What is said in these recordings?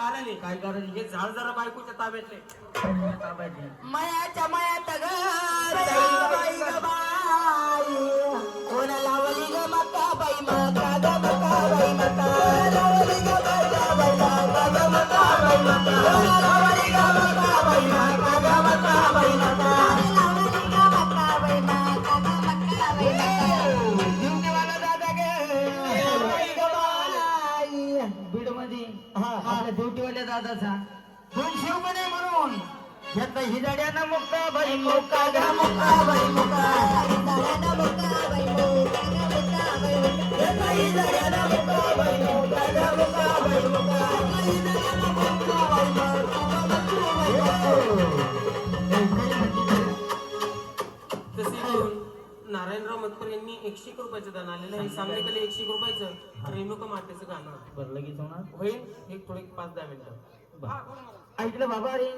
कारण आहे. काय कारण हे झाड जरा बायकोच्या ताब्यातले. मायाच्या मायात ग बाई ग बाई कोण लावली ग मका बाई मका ग मका बाई मका लावली ग बाई मका ग मका बाई मका लावली ग मका बाई मका ग मका बाई मका लावली ग मका बाई मका ग मका बाई मका जीवनेवाला दादा ग बाई ग बाई बीड मध्ये आपल्या ड्युटीवाल्या दादाचा दोन शिव म्हणे म्हणून यात हिजाड्यानं मुक्का बाई मुक्का गा मुक्का बाई मुक्का हिजाड्यानं मुक्का बाई मुक्का गा मुक्का बाई मुक्का हिजाड्यानं मुक्का बाई मुक्का गा मुक्का बाई मुक्का हिजाड्यानं मुक्का बाई मुक्का तसे घेऊन नारायणराव मतकर यांनी 101 रुपयाचं दान आलेलं आहे. सांगलीकडे 101 रुपयाचं रेणुका मातेचं गाणं बरं लगेच होणार होईल. एक थोडे 5-10 मिनिटं. ऐकलं बाबा रे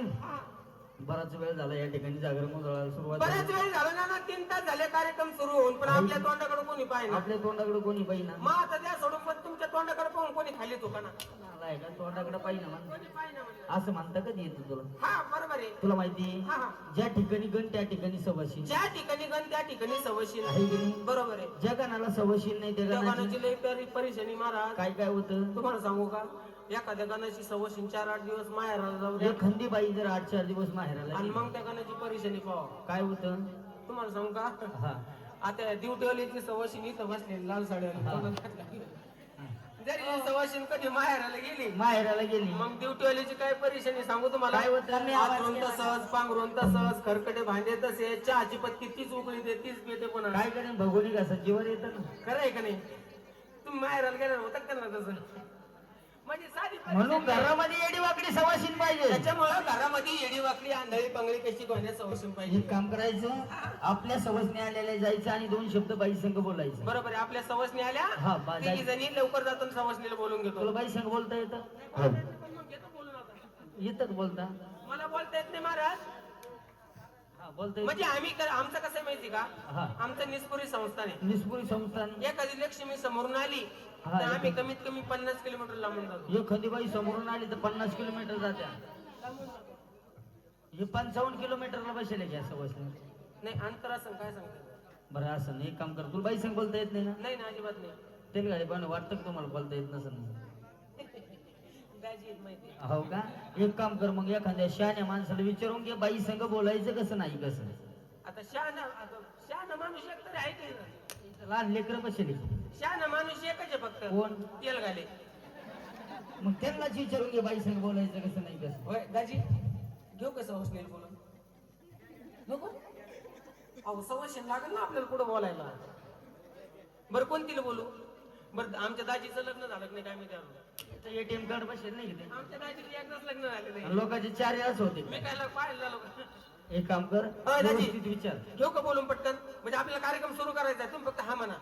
बराच वेळ झाला या ठिकाणी जागर मोजळायला सुरुवात बऱ्याच वेळ झाला ना 3 तास झाले कार्यक्रम सुरू होऊन पण आपल्या तोंडाकडे कोणी पाहिजे. आपल्या तोंडाकडे कोणी पाहिजे मग आता त्या सोडून पण तुमच्या तोंडाकडे पाहून कोणी खाली तो का ना तोंडाकडे पाहिजे ना असं म्हणता कधी येतं तुला हा बरोबर आहे. तुला माहिती हा, हा. ज्या ठिकाणी गण त्या ठिकाणी सवशील ज्या ठिकाणी गण त्या ठिकाणी सवशील आहे की नाही बरोबर आहे. ज्या गणाला सवशील नाही त्या गणाची गाण्याची लई परेशानी महाराज. काय काय होतं तुम्हाला सांगू का एखाद्या गाण्याची सवशील 4-8 दिवस माहेराला जाऊ द्या एखादी बाई जर 8-4 दिवस माहेराला आणि गेली, मग त्या गाण्याची परेशानी पाहा. काय होतं तुम्हाला सांगू का हा आता ड्युटीवालीची सवशील इथं बसलेली लाल साड्या जरी सवशील कधी माहेराला गेली माहेराला गेली मग ड्युटीवालीची काय परेशानी सांगू तुम्हाला. काय होतं मी आवाज आतरून केला. तसंच पांघरून तसंच खरकटे भांडे तसे चहाची पत्ती तीच उकळी दे तीच पिते पुन्हा. काय करेन भगोनी कसं जीवन येतं ना खरं आहे का नाही. तुम्ही माहेराला गेल्यावर होतं का ना तसं म्हणजे साधी म्हणून परेशानी. घरामध्ये येडी वाकडी सवाशील पाहिजे त्याच्यामुळं घरामध्ये येडी वाकडी आंधळी पंगळी कशी कोण्यात सवशील पाहिजे. एक काम करायचं आपल्या सवसने आलेल्या जायचं आणि 2 शब्द बाई संघ बोलायचं बरोबर आहे. आपल्या सवसनी आल्या हा, बाजार. तिघी जणी लवकर जातो सवसनीला बोलून तुला घेतो. बाई संघ बोलता येतं पण मग घेतो बोलून आता. येतात बोलता मला बोलता येत नाही महाराज. हा बोलता येतं म्हणजे आमचं कसं आहे माहिती का हा आमचं निस्पुरी संस्थान आहे. निस्पुरी संस्थान एखादी लक्ष्मी समोरून आली हा, तर आम्ही कमीत कमी 50 किलोमीटर लांबून जातो. एखादी बाई समोरून आली तर 50 किलोमीटर जात्या हे 55 किलोमीटरला बसेल घ्या सवसने नाही अंतर असं काय सांगते. बरं असं नाही एक काम कर तुला बाई संघ बोलता येत नाही ना नाही ना अजिबात नाही. तेल गाडी पण वाटतं का तुम्हाला बोलता येत नसेल दाजी येत माहिती. हो का एक काम कर मग एखाद्या शहाण्या माणसाला विचारून घे बाई संघ बोलायचं कसं नाही कसं आता शहाणा माणूस एक तरी आहे की नाही? लहान लेकर बसेल शहाणा माणूस एकच आहे फक्त कोण तेल घाले. मग त्यांनाच विचारून घे बाई संघ बोलायचं कसं नाही कसं होय दाजी घेऊ का सवशनील बोलून नको अहो सवशीन लागेल ना आपल्याला पुढे बोलायला. बरं कोणतीला बोलू. बरं आमच्या दाजीचं लग्न झालं नाही काय माहिती अजून. एटीएम कार्ड बसेल नाही का आमच्या दाजीचं एकदाच लग्न झाले ते? नाही. लोकांचे 4 वेळाच होते मी काय पाहिलं झालो का. एक काम कर दाजी. व्यवस्थित विचार घेऊ का बोलून पटकन म्हणजे आपल्याला कार्यक्रम सुरू करायचा आहे. तुम्ही फक्त हा म्हणा.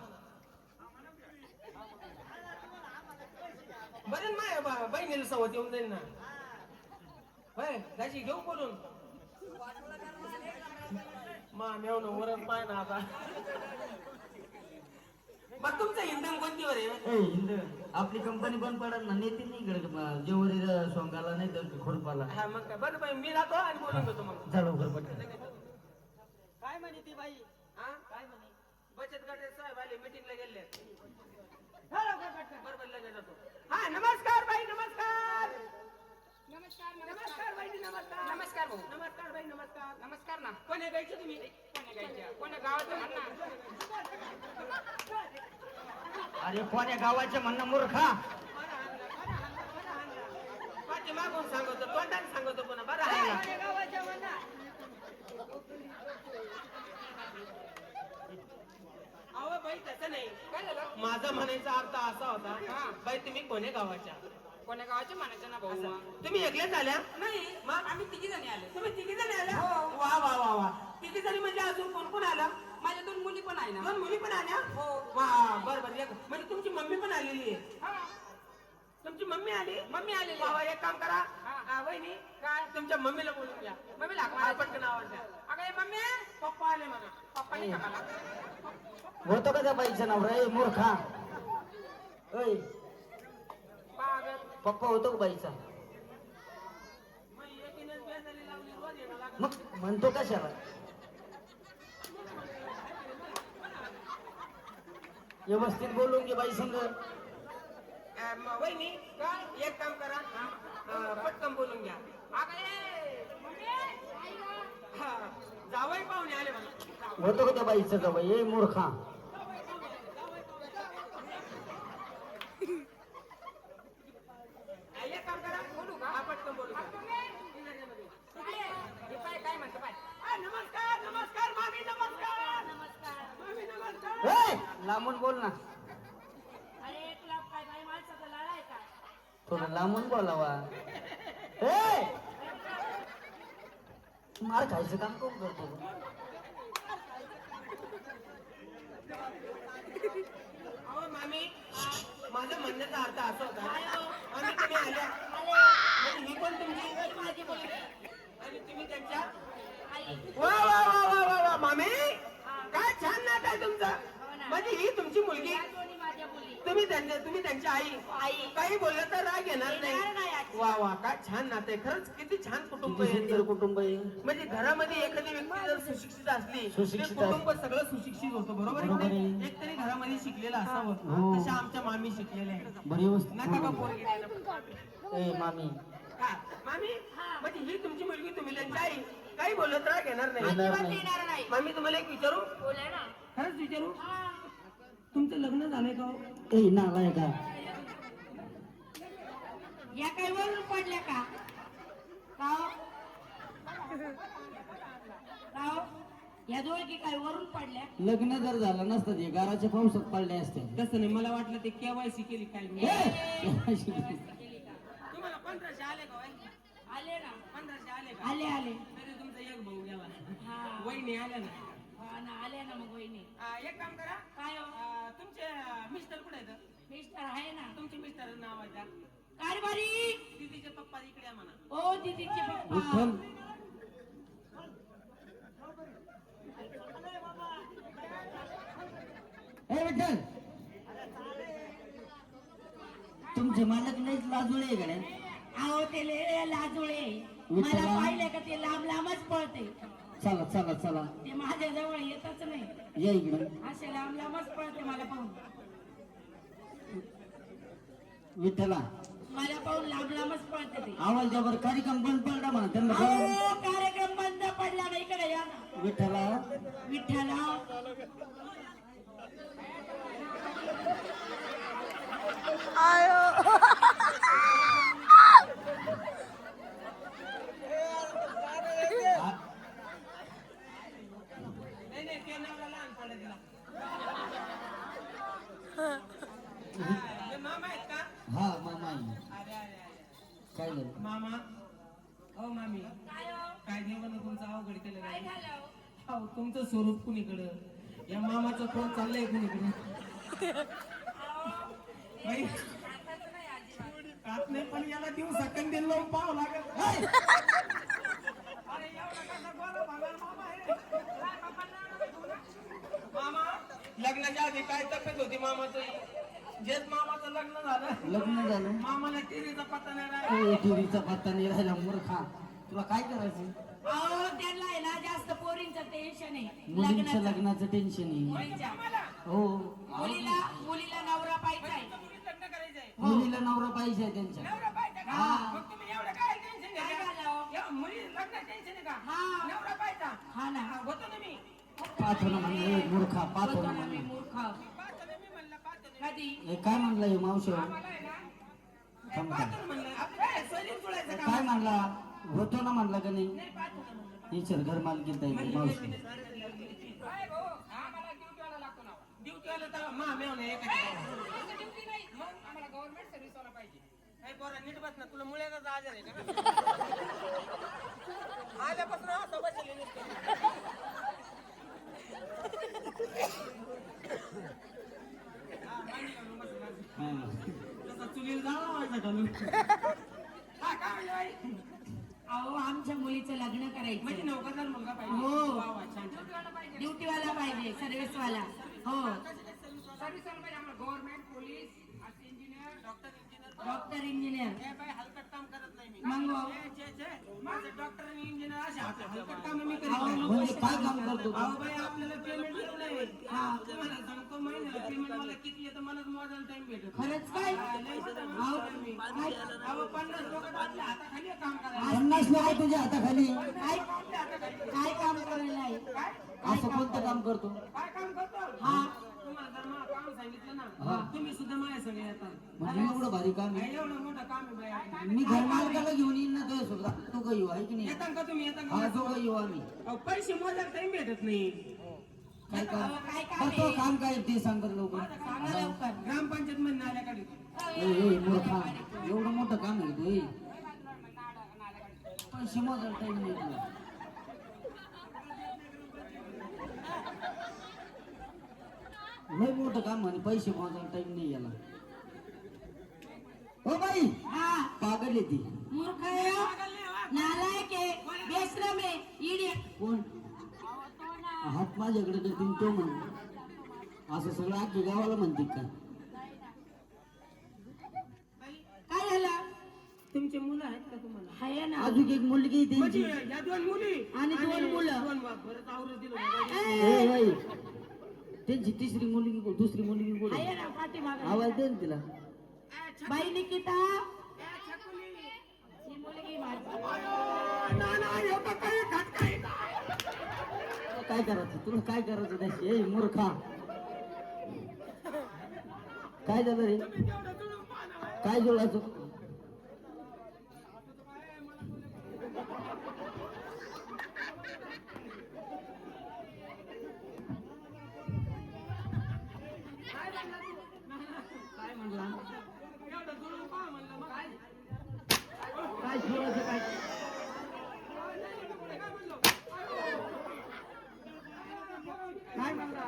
बरं माय बहिणीला सवत येऊन जाईल ना. होय दाजी घेऊ बोलून मा मेवणं वरण पाय ना आता. बरं तुमचं हिंदन कोणती वर आहे. हिंद आपली कंपनी बंद पडत ना नेते नाही इकडे जेवरी सोंगाला नाही तर खोडपाला हा मग काय बरं बाई मी जातो आणि बोलून घेतो मग. जा लवकर पटकन काय म्हणे ती बाई हा काय म्हणे बचत गटाचे साहेब आले मीटिंगला गेले. बरोबर लगेच जातो. हा नमस्कार बाई नमस्कार. नमस्कार बाई नमस्कार. नमस्कार भाऊ. नमस्कार बाई नमस्कार. नमस्कार ना. कोणी गायचे तुम्ही. कोणी गायच्या कोण्या गावाचं म्हणणं. अरे कोण्या गावाच्या म्हणणं मूर्खा पाठी मागून सांगतो तोंडाने सांगतो पण बरं आहे ना. गावाच्या म्हणणं. अहो बाई तसं नाही काय झालं. माझा म्हणायचा अर्थ असा होता बाई तुम्ही कोण्या गावाच्या. कोण्या गावाचे म्हणायचं ना भाऊ. तुम्ही एकल्याच आल्या नाही मग आम्ही तिघी जणी आले. तुम्ही तिघी जणी आल्या. वा वा वा वा तिघी जणी म्हणजे अजून कोण कोण आलं. माझ्या 2 मुली पण आहे ना. 2 मुली पण आल्या. हो वा बरं बरं एक म्हणजे तुमची मम्मी पण आलेली आहे. तुमची मम्मी आली. मम्मी आलेली. बाबा एक काम करा वहिनी काय तुमच्या मम्मीला बोलून घ्या. मम्मीला पटकन आवाज द्या. अगं मम्मी पप्पा आले म्हणा. पप्पाने होतं का त्या बाईचं नाव रे मूर्खा पागल पप्पा होतो का बाईचा मग म्हणतो कशाला? व्यवस्थित बोलून घे बाई संग. वहिनी काय एक काम करा, पटकन बोलून घ्या. जावई पाहुणे आले मला. होतो का त्या बाईचं का बाई? ए मूर्खा, एक काम करा, बोलू का? पटकन बोलू. काय म्हणतो बाय? नमस्कार नमस्कार मामी, नमस्कार मामी, नमस्कार. ए लांबून बोल ना. थोडं लांबून बोलावा. ए मार खायचं काम कोण करतो? अहो मामी, माझं म्हणण्याचा अर्थ असा होता, आणि तुम्ही आल्या म्हणजे ही पण तुमची माझी मुलगी आणि तुम्ही त्यांच्या वा वा वा वा वा वा. मामी काय छान नात आहे तुमचं. म्हणजे ही तुमची मुलगी, तुम्ही त्यांची आई. काही बोललं तर राग येणार नाही. वा वा काय छान नातं आहे. खरंच किती छान कुटुंब आहे. सुंदर कुटुंब आहे. म्हणजे घरामध्ये एखादी व्यक्ती जर सुशिक्षित असली, सुशिक्षित तर कुटुंब सगळं सुशिक्षित होतं. बरोबर आहे बरोबर की नाही? आहे. एक तरी घरामध्ये शिकलेला असावं. हो. तशा आमच्या मामी शिकलेल्या आहेत. बरी वस्तू. नका का पोरगी द्यायला? ए मामी, हा, मामी म्हणजे ही तुमची मुलगी, तुम्ही त्यांची आई. काही बोललं तर राग येणार येणार नाही. नाही. मामी तुम्हाला एक विचारू? खरंच विचारू? तुमचं लग्न झालंय का हो? ए नालाय का? या काही वरून पडल्या का? राव या दोघी काय वरून पडल्या? लग्न जर झालं नसतं ते घराच्या पावसात पडले असते. तसं नाही, मला वाटलं ते केवायसी केली काय. तुम्हाला 1500 आले का? आले ना, 1500 आले का? आले आले. तरी तुमचा एक भाऊ गेला. हा वहिनी आल्या ना. हा ना, आले ना मग वहिनी. एक काम करा, काय हो? तुमचे मिस्टर कुठे आहेत? मिस्टर आहे ना. तुमचे मिस्टर नाव आहे त्या कारभारी दीदीचे पप्पा इकडे आहे म्हणा. ओ दीदीचे पप्पा. विठ्ठल, ए विठ्ठल, तुमचे मालक नाहीच लाजूळे गड्या. अहो ते लय लाजुळे. विठ्ठला. मला पाहिलं का ते लांब लांबच पळते. चला चला चला, ते माझ्या जवळ येतच नाही. या इकडं. असे लांब लांबच पळते मला पाहून. विठ्ठला, मला पाहून लांब लांबच पळते ते. आवाज जबर कार्यक्रम बंद पडला म्हणा त्यांना कळलं. अहो, कार्यक्रम बंद पडला ना, इकडे या ना. विठ्ठला, विठ्ठला नाही नाही, ते नवरा लहान पडे तिला. हे मामा आहेत का? हा मामा आहे. अरे अरे अरे काय झालं? मामा. हो मामी, काय देवानं तुमचं अवघड केलं काय नाही. झालं? हो, तुमचं स्वरूप कुणीकडं, या मामाचं फोन चाललंय कुणीकडे. बाई, कात नाही पण याला दिवसा कंदील लावून पाहावं लागेल. अरे एवढा कसा गोरा भांगार मामा आहे रे. मामा, लग्नाच्या आधी काय तब्येत होती मामाचं? जेच मामाचं लग्न झालं, लग्न झालं. मामाला टिरीचा पत्ता नाही राहिला. ए, टीव्हीचा पत्ता नाही राहिला मूर्खा. तुला काय करायचं? अहो त्यांना आहे ना जास्त पोरींचं टेन्शन आहे. मुलींचं लग्नाचं टेन्शन आहे. मुलीच्या. हो, मुलीला नवरा पाहिजे. तुम्ही लग्न करायचंय, मुलीला नवरा पाहिजे त्यांच्या. नवरा पाहिजे का? हा. मग तुम्ही एवढं काय टेन्शन काय घ्या? झालं? या मुली लग्न टेन्शन आहे का? हा. नवरा पाहिजे. हा ना. होतो ना मी. पाहतो ना म्हणलं, ए, मूर्खा पाहतो ना मी म्हणलं. मूर्ख. पाहतो ना मी म्हणलं, पाहतो ना. कधी? हे काय म्हणला हे मावशी? मला आहे ना, थांब पाहतो थांब. ना म्हणलं. आपलं काय सोयरीक जुळायचं का? काय म्हणला? होतो ना म्हणला का नाही? नाही, पाहतो ना म्हणलं. विचार घर मालकीत आहे मावशी. काय भाऊ, आम्हाला ड्युटीवाला लागतो ना. ड्युटीवाला तर मामेव नाही, एका ठिकाणी. ड्युटी नाही. मग आम्हाला गव्हर्नमेंट सर्व्हिसवाला पाहिजे. नाही पोरा, नीट बस ना. तुला मुळ्याचा आजार आहे का? आल्यापासून असं बसले नुसतं. हा, मांडी घालून बस, बस. हा. तसा चुलीला जाळा व्हायचा घालून. हा, काय म्हणलं बाई? अहो आमच्या मुलीचं लग्न करायचं. म्हणजे नोकरदार मुलगा पाहिजे. हो. वा वा, छान छान. ड्युटीवाला पाहिजे, सर्व्हिसवाला. हो, सर्व्हिसवाला पाहिजे आम्हाला. Government, police, engineer, doctor, engineer. Doctor engineer. हे बाई हलकट काम करत नाही मी. मग? हे, छे, छे. माझं डॉक्टर आणि इंजिनियर असे हलकट कामं मी करीत नाही. म्हणजे काय काम करतो तू? अहो बाई आपल्याला पेमेंट देऊ नये. तुम्हाला सांगतो महिन्याला पेमेंट मला किती येतं मलाच मोजायला टाइम भेटत. खरंच काय लय मोठा माणूस आहे मी. अहो 50 लोकं आपल्या हाताखाली काम करायला. 50 लोक तुझ्या हाताखाली. काय काम करायला आहे? असं कोणतं काम करतो? काय काम करतो? हा. तुम्हाला जर मला काम सांगितलं ना तुम्ही सुद्धा माझ्या संग येतात. म्हणजे एवढं भारी काम आहे. एवढं मोठं काम आहे बाई. मी घरमालकाला घेऊन येईन ना तुझ्या सोबत. तू काही येऊ आहे की नाही? येतात का तुम्ही येतात हा का? दोघं येऊ आम्ही. अहो, पैसे मोजायला टाइम भेटत नाही. काय काम काय काम करतो? आहे? काम काय ते सांग बरं लवकर. सांगा लवकर. ग्रामपंचायत मध्ये नाल्याकडे ए मूर्खा, एवढं मोठं काम आहे तू. पैसे मोजायला टाइम नाही तुला. लय मोठं काम म्हणे पैसे मोजायला टाइम नाही याला. हो बाई हा पागल आहे ती. मूर्ख आहे हो. नालायक आहे बेशरम आहे इडियट. कोण हात माझ्याकडे करतील तो म्हण. असं सगळं आखी गावाला म्हणते काय? काय झालं? तुमचे मुलं आहेत का तुम्हाला? हाय ना अजून एक मुलगी आहे म्हणजे त्यांची. या 2 मुली आणि 2 मुलं. 2 बरंच आवरत दिलं होतं. ए बाई त्यांची तिसरी मुलगी दुसरी मुलगी कोण आहे? हाय ना पाठीमागं. आवाज दे ना तिला. बाई निकिता ही मुलगी माझी. काय करायचं तुला? काय करायचं त्याशी? ए मूर्खा, काय झालं रे? काय जोडायचं? काय म्हणला? एवढं जुळून पहा म्हणलं मग काय? काय जोडायचं काय? काय म्हणला?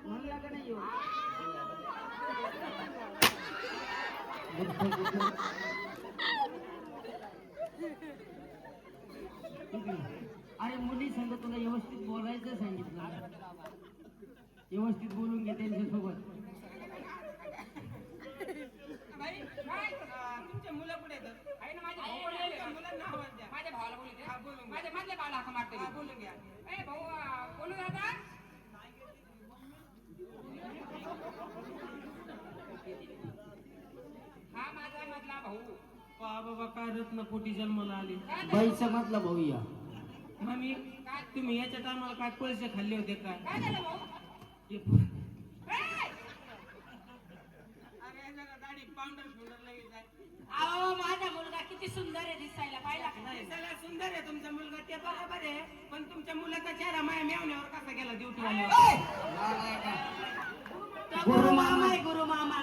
म्हणला का नाही येऊ? अरे मुली संग तुला व्यवस्थित बोलायचं सांगितलं. व्यवस्थित बोलून घे त्यांच्यासोबत. बाई, तुमचे मुलं कुठे आहेत? आहे ना माझ्या भाऊ मुलांना आवाज द्या. माझ्या भावाला बोलू द्या. बोलून माझ्या मधल्या भावाला हाक मारते. बोलून घ्या. ए भाऊ बोलू दादा. हा माझा मधला भाऊ. पहा बाबा काय रत्नपोटी जन्माला आली. बाईचा मधला भाऊ या. मम्मी काय तुम्ही याच्या टायमाला काय पैसे खाल्ले होते काय? काय झालं भाऊ? अरे जरा दाढी पावडर फुंडर लगेच आहे. अहो माझा मुलगा किती सुंदर आहे दिसायला पाहिला का? नाही सगळ्या सुंदर आहे तुमचा मुलगा ते बरोबर आहे पण तुमच्या मुलाचा चेहरा माझ्या मेवण्यावर कसा गेला ड्युटी आल्यावर? तो गुरु मामा आहे गुरु मामा.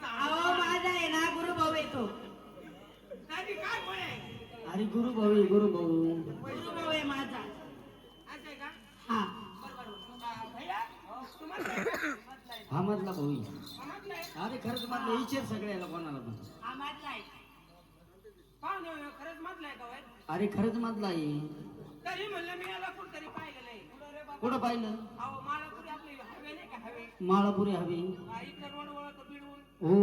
अहो माझा आहे ना गुरु भाऊ येतो. दाढी काय पण आहे? अरे गुरु भाऊ आहे, गुरु भाऊ. गुरु भाऊ आहे माझा. असं आहे का? हा भैया तुम्हाला हा मधला भाऊ आहे. समजलं आहे? अरे खरंच मधला विचार सगळ्याला कोणाला पण. हा माझा आहे. पाहून येऊ, खरंच म्हटलंय का वय? अरे खरंच मधला आहे. तरी म्हणलं मी याला कुठतरी पाहिलेलं आहे. कुठं पाहिलं? अहो मालापुरी आपली हवे नाही का हवे? माळापुरी हवी. इथं रोड वळत बिडवून हो.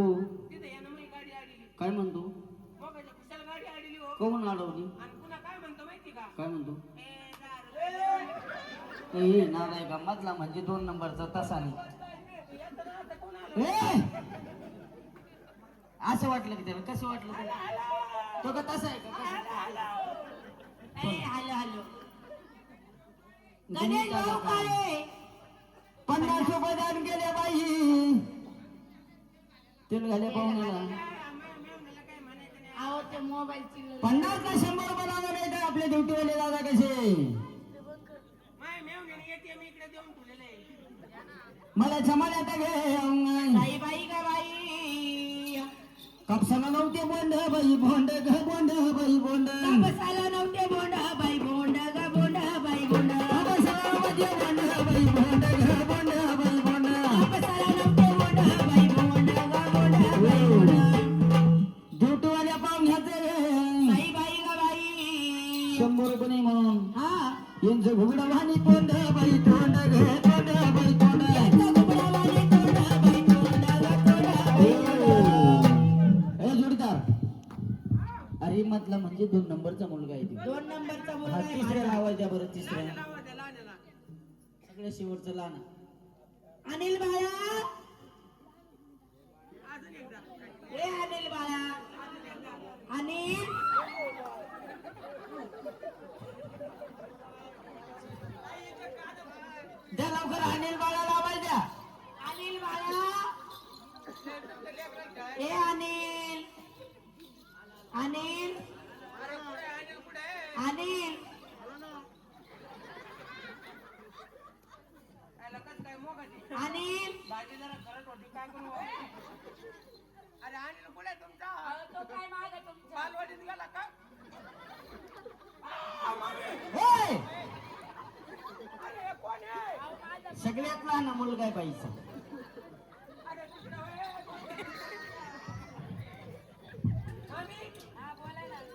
तिथे यानं माझी गाडी आडली. काय म्हणतो? मोबाईलच्या खुशाला गाडी आडली हो. कोण अडवली? आणि पुन्हा काय म्हणतो माहिती का? काय म्हणतो? ए, दारू. ए नालाय का मधला म्हणजे 2 नंबरचा तसा नाही. येतं ना आता कोण आलं? ए! असं वाटलं की त्याला? कसं वाटलं त्याला? तो का तसा आहे का? ए हॅलो हॅलो गणेश भाऊ काळे. 50 रुपये दान केले बाई. तेल घाले पाहुण्याला. मेवण्याला काय म्हणायचं नाही. अहो ते मोबाईलची 50 का 100 बनावं नाही तर आपले ड्युटीवाले दादा कसे? माय मेवण्याने ATM इकडे देऊन ठेवलेलं आहे. मला जमान्यात घे बाई बाई का बाई. कापसाला नव्हते बोंड बाई बोंड ग बोंड बाई बोंड. बसायला नव्हते बोंड बाई बोंड ग बोंड बाई बोंड. कापसाला नव्हते बोंड बाई बोंड ग बोंड बाई बोंड. बसायला नव्हते बोंड बाई बोंड ग बोंड बाई बोंड. ड्युटीवाल्या पाहुण्याचे बाई बाई का बाई. 100 रुपये नाही म्हणून हा यांचं घुगडा वाणी तोंड बाई तोंड ग तोंड बाई तोंड. गुगडावाले तोंड बाई तोंड ग तोंड बाई तोंड. ए जोडीदार, अरे बाहेरी मधला म्हणजे 2 नंबरचा मुलगा आहे तो. 2 नंबरचा मुलगा हा आहे तिसऱ्या माझा. नाव द्या बरं तिसऱ्या लावा द्या, लहान्याला. सगळ्या शेवटचं लहान अनिल बाळा अजून एकदा. ए अनिल बाळा अनिल द्या लवकर अनिल बाळा लावायला द्या. अनिल बाळा ए अनिल अनिल अरे पुढे अनिल पुढे. अनिल याला कसं काय मोगाची? अनिल भाजी जरा खरंच होती, काय करू? अरे अनिल कुठे आहे तुमचा? बालवाडीत गेला का? होय अरे हे कोण आहे? सगळ्यात लहान मुलगा आहे बाईचा. अरे तिकडे होय. आणि?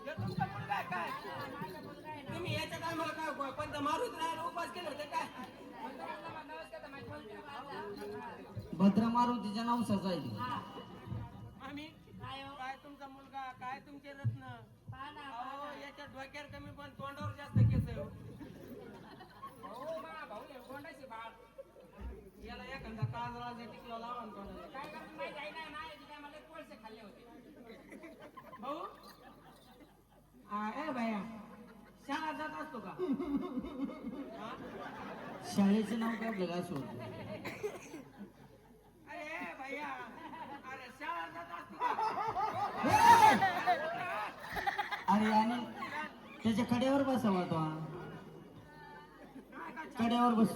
हे तुमचा मुलगा आहे काय? तुम्ही याच्या टायमाला काय पंत मारूच नाही, उपास केले होते काय? भद्रा मारुतीच्या नावसाचा आहे तो. आम्ही काय तुमचा मुलगा, काय तुमचे रत्न? अहो, याच्या डोक्यावर कमी पण तोंडावर जास्त केस आहे हो. याला एखादा काजळाचा टिकला लावा ना तोंडाला. भाऊ ए भैया, शाळा जात असतो का? हा? शाळेचं नाव काढलं का असं होतं. अरे भैया, अरे शाळा जात असतो का? अरे आणि त्याच्या कड्यावर बसावा तो हा. कड्यावर बस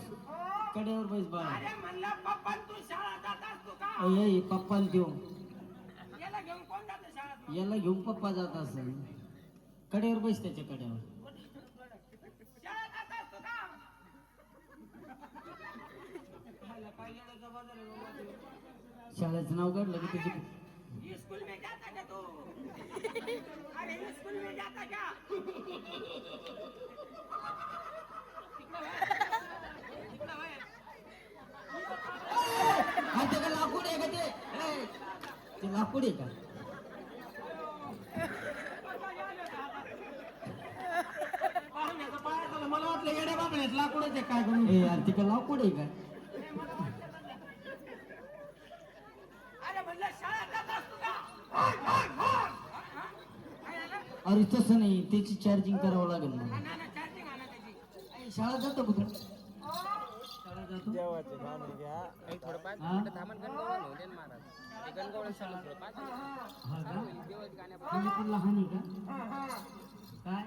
कड्यावर बस बाळा. अरे म्हणलं पप्पा तू शाळा जात असतो का? अय पप्पा देऊ याला घेऊन कोण जातं शाळेत? याला घेऊन पप्पा जात असेल. कड्यावर बस त्याच्या कड्यावर. शाळा जात असतो का? मला काय येण्याचा बाजार आहे बाबा ते. शाळेचं नाव काढलं की त्याची स्कूल में जाता क्या तू? अरे स्कूल में जाता क्या? तिकडं वळ. हा ते का लाकूड आहे का ते ए, ते लाकूड आहे का? पाहुण्याचा पाय झाला, मला वाटलं येड्या बाबण्यात लाकूडच आहे काय करून. ए यार ते का लाकूड आहे का? अरे म्हणलं शाळा जात असतो का? अरे तसं नाही त्याची चार्जिंग करावं लागेल ना. ना ना चार्जिंग आणा त्याची. ए, शाळा जातो का तू? शाळा जातो हा? हा का? तुम्ही पण लहान आहे का? काय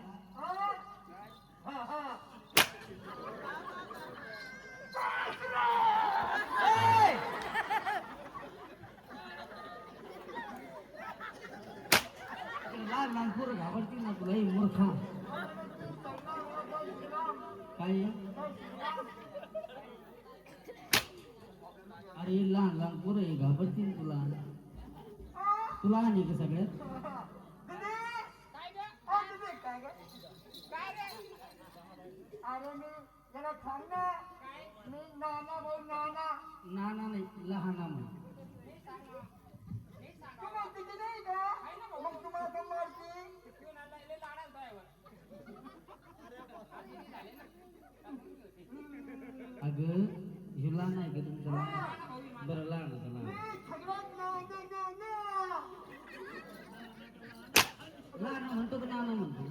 लहान लहान पोरं घाबरतील ना तुला. हे मूर्खा काय आहे? अरे लहान लहान पोरं हे घाबरतील तुला. तुला आणि का सगळ्यात अरे मी जरा थांब ना. मी नाना भाऊ नाना. नाना नाही लहाना म्हण. तुम्हाला तिथे नाही का? मग तुम्हाला सांभाळते. अगं हे लहान आहे का तुमचं लहान? बरं लहान होतं लहान. लहान म्हणतो का नाना म्हणतो?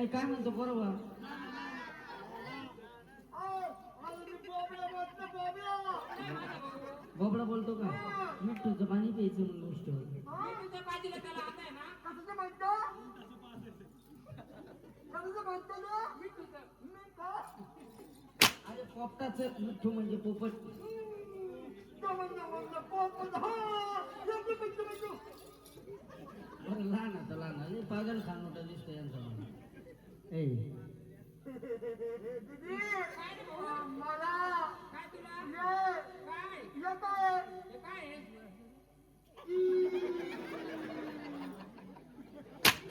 ए काय म्हणतो बरोबर? बोबडा बोलतो का? मिठूचं पाणी प्यायचं म्हणून गोष्ट होती. अरे पोपटाचं मिठू म्हणजे पोपट. बरं लहान आता लहान आहे. पागल खान मोठा दिसतो यांचा. ए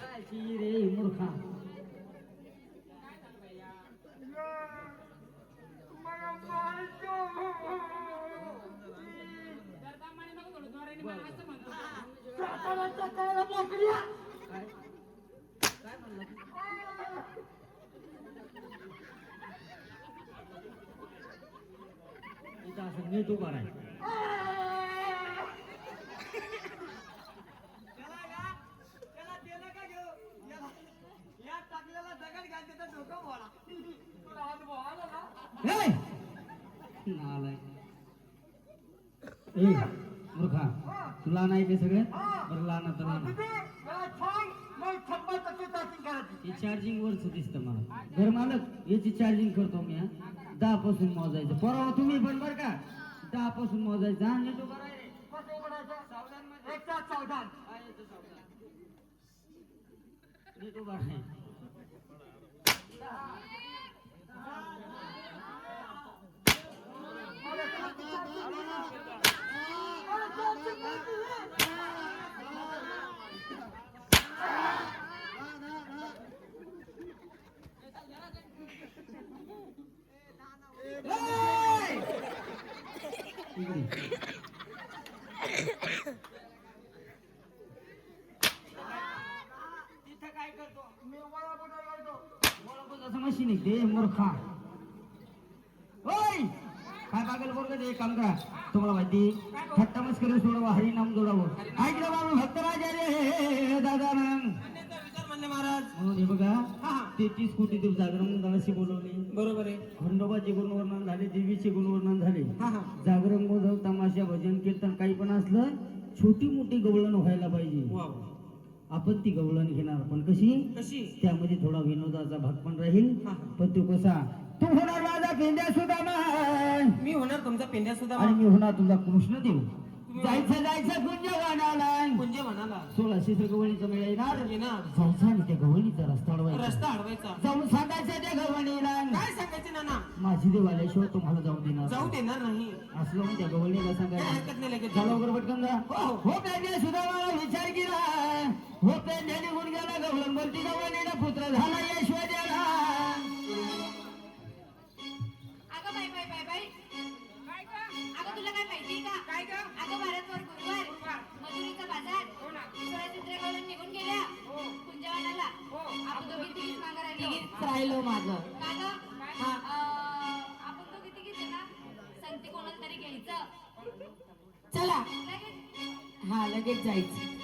काय ची रे मूर्खा. काय नीट उभा राहा. ए! नालायक. ए, मूर्खा, तू लहान आहे ते सगळे? बरं लहान तर लहान. हे चार्जिंग वरच दिसतं मला. घर मालक याची चार्जिंग करतो मी. 10 पासून मोजायचं. परवा तुम्ही पण बरं का 10 पासून मोजायचं. हा नीट उभा राहा रे. सावधान मध्ये. हा, याचं सावधान. नीट उभा राहा. तिथं काय करतो मी? मशीन आहे ते मूर्खा. ओय काय पागल बोलत एक काम करा. तुम्हाला माहिती थट्टा मस्करी सोडवा, हरी नाम जोडावं. ऐकलं बाबू भक्तराज रे दादा महाराज म्हणून हे बघा 33 कोटी देव जागरण मंडळाशी बोलवले. बरोबर आहे. खंडोबाचे गुणवर्णन झाले, देवीचे गुणवर्णन झाले. हा हा जागरण गोंधळ तमाशा भजन कीर्तन काही पण असलं छोटी मोठी गवळण व्हायला पाहिजे. वाव. आपण ती गवळण घेणार पण कशी? कशी? त्यामध्ये थोडा विनोदाचा भाग पण राहील. हा. पण तो कसा? तू होणार माझा पेंड्या सुद्धा मी होणार तुमचा पेंड्या सुद्धा. आणि मी होणार तुझा कृष्णदेव. जायचं कुंज गाण्याला. कुंज म्हणाला 1600 गवळीचा मेळा येणार. येणार. जायचं आणि त्या गवळीचा रस्ता अडवायचा. रस्ता अडवायचा. जाऊन सांगायचं त्या गवळीला काय सांगायचे नाना? माझी देव आल्याशिवाय तुम्हाला जाऊ देणार जाऊ देणार नाही. असलं मग त्या गवळीला काय सांगायचं. हरकत नाही लगेच. झालं वगैरे पटकन जा. हो पेंड्या सुद्धा मला विचार केला. हो पेंड्या निघून गेला गवळणवरती गवळीला पुत्र झाला यशोद्याला. अगं बाई बाई बाई बाई अगं तुला काय माहिती का? काय ग? अगं भारतवर गुरुवार मजुरीचा बाजार चित्रकळून निघून गेल्या कुंजवानाला. आपण दोघी तिघीच मागं राहिलो माझं. का ग? आपण दोघी तिघीच आहे ना. संगती कोणाला तरी घ्यायचं. चला लगेच. हा लगेच जायचं.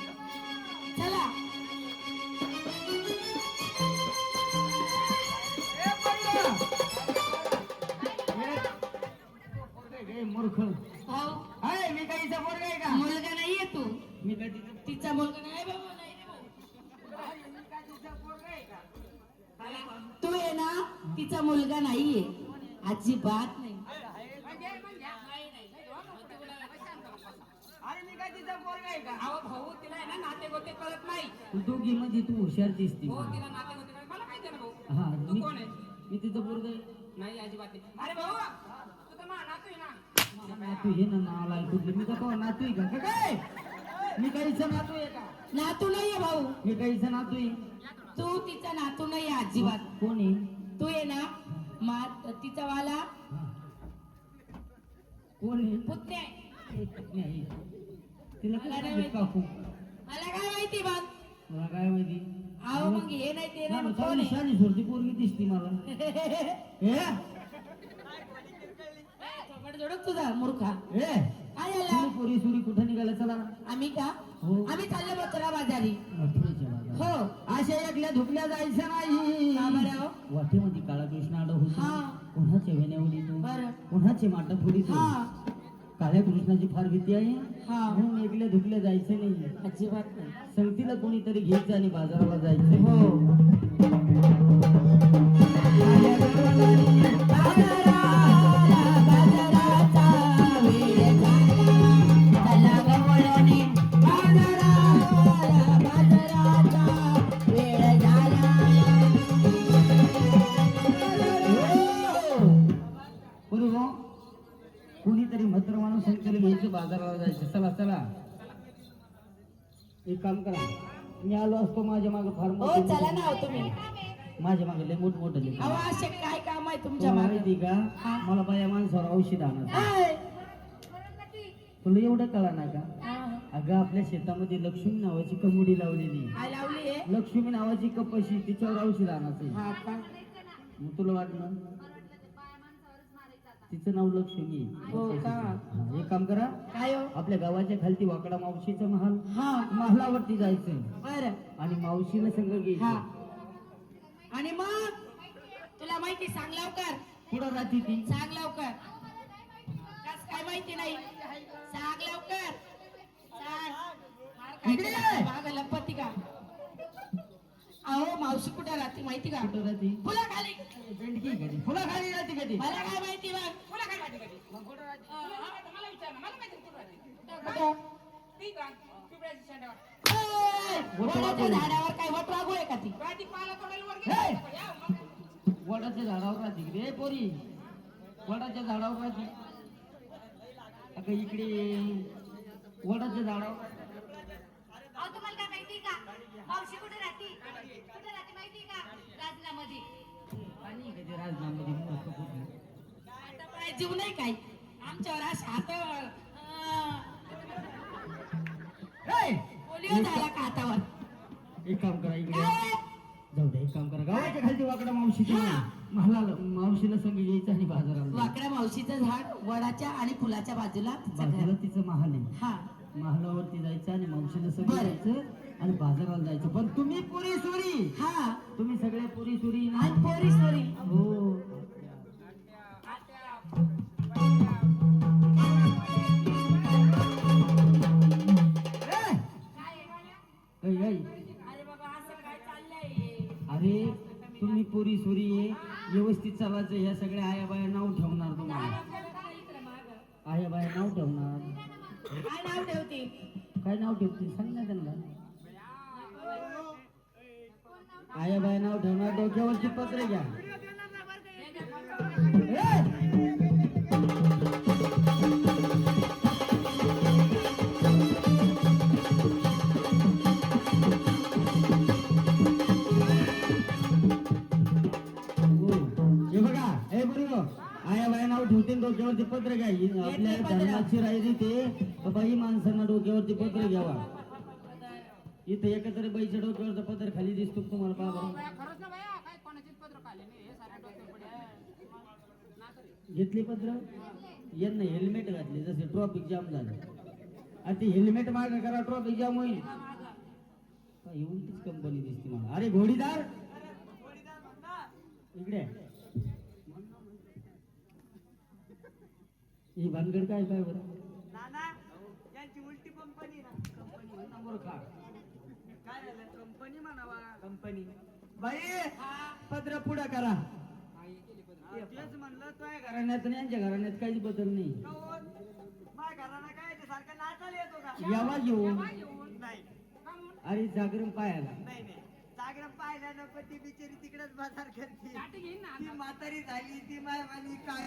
चला मूर्ख. भाऊ हाय मी काही पोरग आहे का? मुलगा नाहीये तू. मी काय तिचा मुलगा नाही बाबा. नाही रे भाऊ. तू आहे ना तिचा मुलगा नाहीये. अजिबात नाही. अरे मी काय तिचा पोरग आहे का? अहो भाऊ तिला आहे ना नाते गोते कळत नाही. तू दोघी मध्ये तू हुशार दिसती. हो तिला नाते गोते कळत. मला माहिती आहे ना भाऊ. हा तू कोण आहे? मी तिचं पोरग आहे. नाही अजिबात नाही. अरे भाऊ तू तर माझा नातू आहे ना. नातू हे ना नाला कुठले? मी तर नातू आहे का? काय मी काहीच नातू आहे का? नातू नाहीये भाऊ. मी काहीच नातू आहे. तू तिचा नातू नाहीये अजिबात. कोण आहे? तू आहे ना तिचा वाला कोण आहे? पुतण्या आहे. नाही तिला मला काय नाही माहिती काकू? मला काय माहिती बघ. मला काय माहिती? अहो मग हे नाही ते नाही मग कोण चांगली आहे? शानी सोडती पोरगी दिसती मला. ए थोबड जोडक तुझा मूर्खा. ए काय झालं? पोरी सुरी कुठं निघाला? चला आम्ही का? हो. आम्ही चाललो बकरा बाजारी. मथुरेच्या बाजारात. हो. अशा एकल्या धुकल्या जायचं नाही. का बरं हो? वाटेमध्ये काळा कृष्ण आला होता. हा. कोणाचे वेण्यावडी तू? बरं. कोणाचे माटा फोडी तू? हा काळ्या कृष्णाची फार भीती आहे. हा. म्हणून एकल्या धुकल्या जायचं नाही. अजिबात नाही. संगतीला कोणीतरी घ्यायचं आणि बाजाराला जायचं. हो. बरोबर कोणीतरी म्हातार माणूस संगतीला घ्यायचं बाजाराला जायचं. चला चला एक काम करा. मी आलो असतो माझ्या मागे फार हो मोठं- चला ना हो तुम्ही. माझ्या मागे लय मोठ मोठं लेकरं. अहो असे काय काम आहे तुमच्या तुला मागे? माहिती का मला बाया माणसावर औषध आणायचं. काय? तुला एवढं कळा ना का? हा. अगं आपल्या शेतामध्ये लक्ष्मी नावाची कमुडी लावलेली. काय लावली आहे? लक्ष्मी नावाची कपशी तिच्यावर औषध आणायचं. हा का? मग तुला वाटलं तिचं नाव लक्ष्मी आहे. हो का? हा, एक काम करा, काय हो आपल्या गावाच्या खालती वाकडा मावशीचं महाल, हा महालावरती जायचं बर आणि मावशीला संग हा घ्यायचं. आणि मग तुला माहिती सांग लवकर पुढं राहते ती. सांग लवकर कस काय माहिती नाही सांग लवकर सांग इकडे ये. मागं लपती का अहो मावशी कुठे राहते माहिती का कुठं राहते? फुला खाली बेंडकी कधी फुला खाली राहते कधी. मला काय माहिती बघ तुला काय माहिती कधी मला विचार मला माहिती कुठं राहते कुठं? ती का पिंपळाच्या शेंड्यावर ए, वडाच्या झाडावर काय वटवागू आहे का ती काय ती पाला तोडायला वर हे! गेली? या, मग. वडाच्या झाडावर राहते रे पोरी, वडाच्या झाडावर राहते. अगं इकडे वडाच्या झाडावर. अहो तुम्हाला काय माहिती का मावशी कुठे राहते माहिती का राजनामध्ये. आणि कधी राजनामध्ये मस्त कुठली. आता काय जीव नाही काय आमच्यावर असं हातावर हे! पोलिओ झाला का हातावर एक काम करा इकडे काय? जाऊ दे. एक काम करा, गावाच्या खालती वाकडा मावशीची महालाला मावशीला संग यायचं आणि बाजाराला जायचं. वाकड्या मावशीचं झाड वडाच्या आणि फुलाच्या बाजूला तिचं घर. बाजूला तिचं महाल आहे. हा महालावरती जायचं आणि मावशीला संग बरं. यायचं आणि बाजाराला जायचं. पण तुम्ही पुरी सुरी, हा तुम्ही सगळे पुरी सुरी ना. आणि पोरी सोरी हो. ऐ, ऐ. अरे बाबा असं काय चाललंय अरे तुम्ही पुरी सुरी आहे, व्यवस्थित चालायचं. ह्या सगळ्या आया बाया नाव ठेवणार तुम्हाला. आया बाया नाव ठेवणार. काय नाव ठेवते काय नाव ठेवतील सांग ना त्यांना. आया बाया नाव ठेवणार. डोक्यावरची पत्रे घ्या. हो. हे बघा, हे बरोबर आया बाया नाव ठेवतील. डोक्यावरती पत्र घ्या. ही आपल्या धर्माची राहिली ते बाई माणसांना डोक्यावरती पत्र घ्यावा. इथे एकत्र बाईच्या डोक्यावरचा पत्र खाली दिसतो का तुम्हाला बाबा? खरंच ना बाया काय कोणाचीच पत्र खाल्ले नाही हे साऱ्या डोक्यावर पडले. घेतले पत्र. यांना हेल्मेट घातले जसे ट्रॉफिक जाम झालं. आणि ते हेल्मेट माग करा, ट्रॉफिक जाम होईल. एवढीच कंपनी दिसते मला. अरे घोडीदार इकडे आहे. ही भानगड काय काय बरं? यांची उलटी कंपनी मूर्खा. काय झालं कंपनी म्हणावा कंपनी बाई पत्र पुढं करा. तेच म्हणलं तोय घराण्यात आणि यांच्या घराण्यात काहीच बदल नाही. माझ्या घराला काय ते सारखं नाचायला येतो का यावा घेऊन. नाही अरे जागरण पायाला. नाही नाही जागरण पाहिल्या नको ती बिचारी तिकडेच बाजार करते ती म्हातारी झाली ती माय काय